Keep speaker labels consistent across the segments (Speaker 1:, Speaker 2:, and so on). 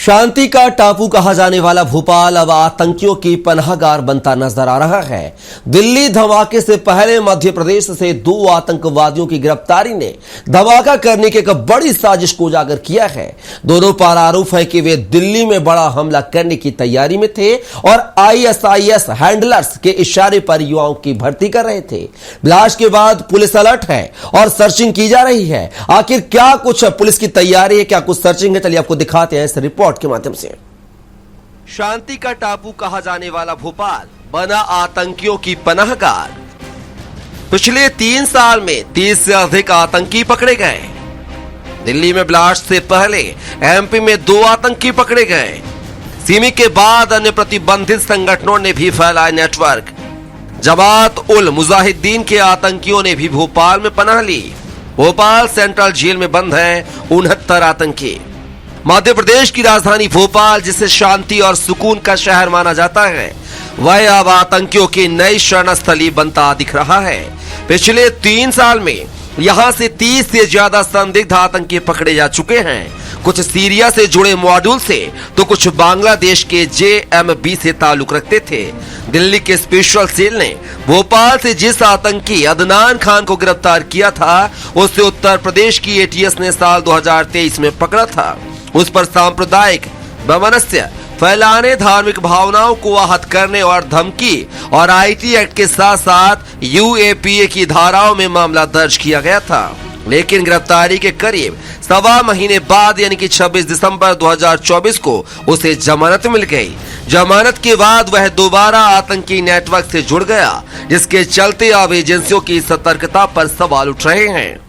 Speaker 1: शांति का टापू कहा जाने वाला भोपाल अब आतंकियों की पनाहगार बनता नजर आ रहा है। दिल्ली धमाके से पहले मध्य प्रदेश से 2 आतंकवादियों की गिरफ्तारी ने धमाका करने की एक बड़ी साजिश को उजागर किया है। दोनों पर आरोप है कि वे दिल्ली में बड़ा हमला करने की तैयारी में थे और आईएसआईएस हैंडलर्स के इशारे पर युवाओं की भर्ती कर रहे थे। ब्लास्ट के बाद पुलिस अलर्ट है और सर्चिंग की जा रही है। आखिर क्या कुछ पुलिस की तैयारी है, क्या कुछ सर्चिंग है, चलिए आपको दिखाते हैं इस रिपोर्ट के माध्यम से। शांति का टापू कहा जाने वाला भोपाल बना आतंकियों की पनाहगार। पिछले 3 साल में 30 से अधिक आतंकी पकड़े गए। दिल्ली में ब्लास्ट से पहले एमपी में 2 आतंकी पकड़े गए। सिमी के बाद अन्य प्रतिबंधित संगठनों ने भी फैलाया नेटवर्क। जमात उल मुजाहिदीन के आतंकियों ने भी भोपाल में पनाह ली। भोपाल सेंट्रल जेल में बंद हैं 69 आतंकी। मध्य प्रदेश की राजधानी भोपाल, जिसे शांति और सुकून का शहर माना जाता है, वह अब आतंकियों की नई शरणस्थली बनता दिख रहा है। पिछले 3 साल में यहां से 30 से ज्यादा संदिग्ध आतंकी पकड़े जा चुके हैं। कुछ सीरिया से जुड़े मॉड्यूल से तो कुछ बांग्लादेश के JMB से ताल्लुक रखते थे। दिल्ली के स्पेशल सेल ने भोपाल से जिस आतंकी अदनान खान को गिरफ्तार किया था, उसे उत्तर प्रदेश की ATS ने साल 2023 में पकड़ा था। उस पर सांप्रदायिक वैमनस्य फैलाने, धार्मिक भावनाओं को आहत करने और धमकी और IT एक्ट के साथ साथ UAPA की धाराओं में मामला दर्ज किया गया था। लेकिन गिरफ्तारी के करीब 1.25 महीने बाद यानी कि 26 दिसंबर 2024 को उसे जमानत मिल गई। जमानत के बाद वह दोबारा आतंकी नेटवर्क से जुड़ गया, जिसके चलते अब एजेंसियों की सतर्कता पर सवाल उठ रहे हैं।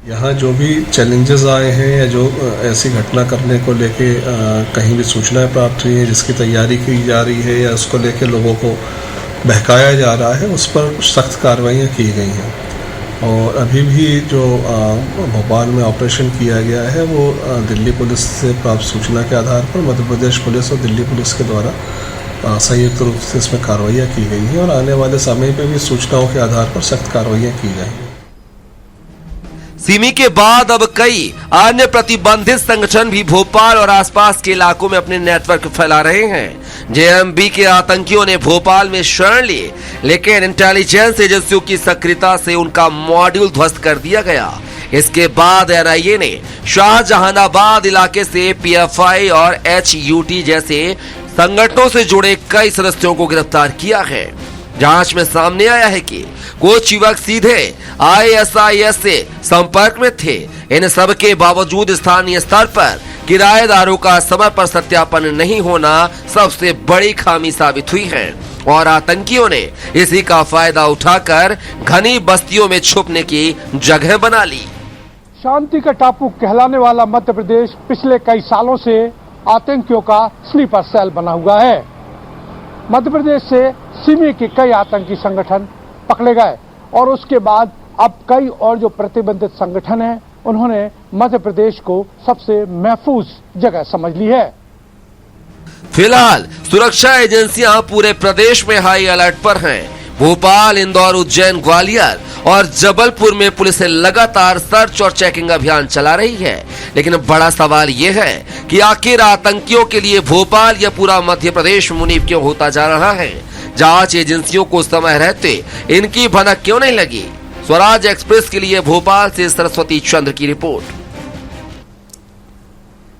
Speaker 2: यहाँ जो भी चैलेंजेस आए हैं या जो ऐसी घटना करने को लेके कहीं भी सूचनाएं प्राप्त हुई है, जिसकी तैयारी की जा रही है या उसको लेके लोगों को बहकाया जा रहा है, उस पर सख्त कार्रवाइयाँ की गई हैं। और अभी भी जो भोपाल में ऑपरेशन किया गया है वो दिल्ली पुलिस से प्राप्त सूचना के आधार पर मध्य प्रदेश पुलिस और दिल्ली पुलिस के द्वारा संयुक्त रूप से इसमें कार्रवाइयाँ की गई हैं और आने वाले समय पर भी सूचनाओं के आधार पर सख्त कार्रवाइयाँ की जाएंगी।
Speaker 1: सिमी के बाद अब कई अन्य प्रतिबंधित संगठन भी भोपाल और आसपास के इलाकों में अपने नेटवर्क फैला रहे हैं। JMB के आतंकियों ने भोपाल में शरण ली, लेकिन इंटेलिजेंस एजेंसियों की सक्रियता से उनका मॉड्यूल ध्वस्त कर दिया गया। इसके बाद NIA ने शाहजहानाबाद इलाके से PFI और HUT जैसे संगठनों से जुड़े कई सदस्यों को गिरफ्तार किया है। जांच में सामने आया है कि कुछ युवक सीधे ISIS से संपर्क में थे। इन सब के बावजूद स्थानीय स्तर पर किराएदारों का समय पर सत्यापन नहीं होना सबसे बड़ी खामी साबित हुई है और आतंकियों ने इसी का फायदा उठाकर घनी बस्तियों में छुपने की जगह बना ली।
Speaker 3: शांति का टापू कहलाने वाला मध्य प्रदेश पिछले कई सालों से आतंकियों का स्लीपर सेल बना हुआ है। मध्य प्रदेश से सिमी के कई आतंकी संगठन पकड़े गए और उसके बाद अब कई और जो प्रतिबंधित संगठन हैं, उन्होंने मध्य प्रदेश को सबसे महफूज जगह समझ ली है।
Speaker 1: फिलहाल सुरक्षा एजेंसियां पूरे प्रदेश में हाई अलर्ट पर हैं। भोपाल, इंदौर, उज्जैन, ग्वालियर और जबलपुर में पुलिस लगातार सर्च और चेकिंग अभियान चला रही है। लेकिन बड़ा सवाल यह है कि आखिर आतंकियों के लिए भोपाल या पूरा मध्य प्रदेश मुनीब क्यों होता जा रहा है। जांच एजेंसियों को समय रहते इनकी भनक क्यों नहीं लगी। स्वराज एक्सप्रेस के लिए भोपाल से सरस्वती चंद्र की रिपोर्ट।